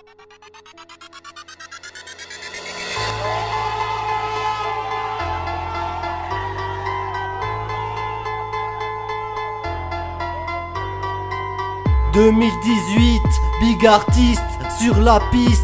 « 2018, big artiste sur la piste.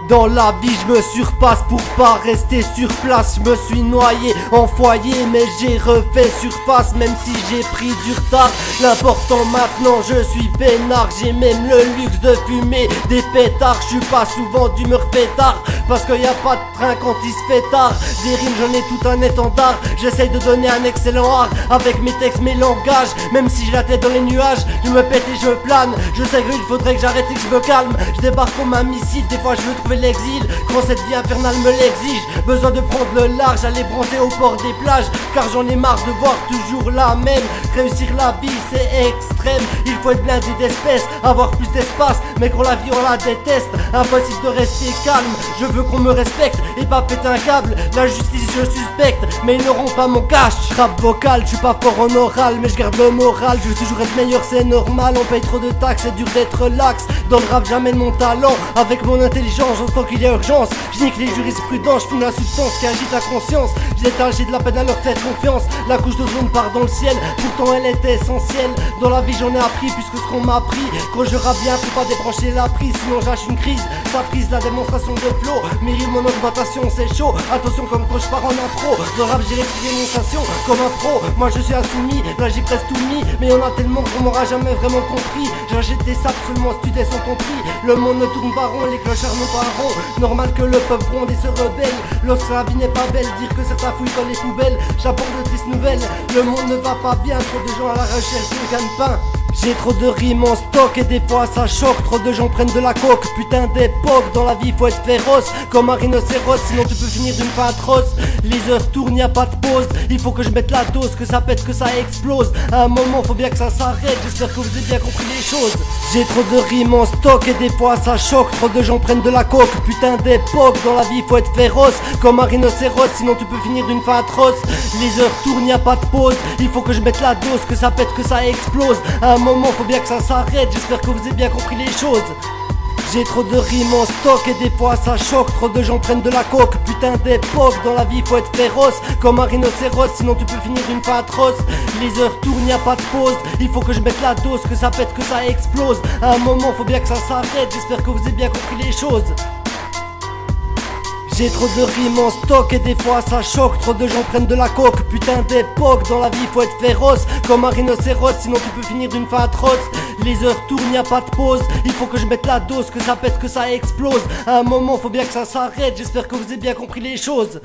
Dans la vie je me surpasse pour pas rester sur place. Je me suis noyé en foyer mais j'ai refait surface. Même si j'ai pris du retard, l'important maintenant je suis peinard. J'ai même le luxe de fumer des pétards. Je suis pas souvent d'humeur fêtard parce qu'il y a pas de train quand il se fait tard. Des rimes j'en ai tout un étendard. J'essaye de donner un excellent art avec mes textes, mes langages. Même si j'ai la tête dans les nuages, je me pète et je plane. Je sais qu'il faudrait que j'arrête et que je me calme. Je débarque comme un missile, des fois je veux trouver l'exil quand cette vie infernale me l'exige. Besoin de prendre le large, aller bronzer au bord des plages, car j'en ai marre de voir toujours la même. Réussir la vie c'est extrême, il faut être blindé d'espèces, avoir plus d'espace, mais quand la vie on la déteste, impossible de rester calme. Je veux qu'on me respecte et pas péter un câble. La justice je suspecte, mais ils n'auront pas mon cash. Rap vocal, je suis pas fort en oral, mais je garde le moral. Je veux toujours être meilleur, c'est normal. On paye trop de taxes, c'est dur d'être lax. Dans le rap j'amène mon talent, avec mon intelligence, j'entends qu'il y a urgence. Je nique les jurisprudences, je fume la substance qui agite la conscience. J'ai de la peine à leur faire confiance. La couche d'ozone part dans le ciel, pourtant elle était essentielle. Dans la vie j'en ai appris plus que ce qu'on m'a appris. Quand je rappe bien, faut pas débrancher la prise, sinon j'hache une crise. Ça frise la démonstration de flow, mes rimes, mon augmentation c'est chaud. Attention comme quand je pars en impro, dans le rap j'ai les démonstrations comme un pro. Moi je suis insoumis, là j'ai presque tout mis, mais y'en a tellement qu'on m'aura jamais vraiment compris. J'achète des sables seulement si tu descends ton prix. Le monde ne tourne pas rond, les clochards n'ont pas rond. Normal que le peuple gronde et se rebelle. Lorsque la vie n'est pas belle, dire que certains fouillent dans les poubelles, j'apporte de tristes nouvelles. Le monde ne va pas bien, trop de gens à la recherche d'un gagne-pain. J'ai trop de rimes en stock et des fois ça choque. Trop de gens prennent de la coke, putain d'époque. Dans la vie faut être féroce comme un rhinocéros, sinon tu peux finir d'une fin atroce. Les heures tournent, y a pas de pause, il faut que je mette la dose, que ça pète, que ça explose. À un moment faut bien que ça s'arrête, j'espère que vous avez bien compris les choses. J'ai trop de rimes en stock et des fois ça choque. Trop de gens prennent de la coke, putain d'époque. Dans la vie faut être féroce comme un rhinocéros, sinon tu peux finir d'une fin atroce. Les heures tournent, y a pas de pause, il faut que je mette la dose, que ça pète, que ça explose. À un moment faut bien que ça s'arrête, j'espère que vous avez bien compris les choses. J'ai trop de rimes en stock et des fois ça choque. Trop de gens prennent de la coke, putain d'époque. Dans la vie faut être féroce comme un rhinocéros, sinon tu peux finir d'une fin atroce. Les heures tournent, y a pas de pause, il faut que je mette la dose, que ça pète, que ça explose. À un moment faut bien que ça s'arrête, j'espère que vous avez bien compris les choses. J'ai trop de rimes en stock et des fois ça choque. Trop de gens prennent de la coke, putain d'époque. Dans la vie faut être féroce comme un rhinocéros, sinon tu peux finir d'une fin atroce. Les heures tournent, y a pas de pause, il faut que je mette la dose, que ça pète, que ça explose. À un moment faut bien que ça s'arrête, j'espère que vous avez bien compris les choses.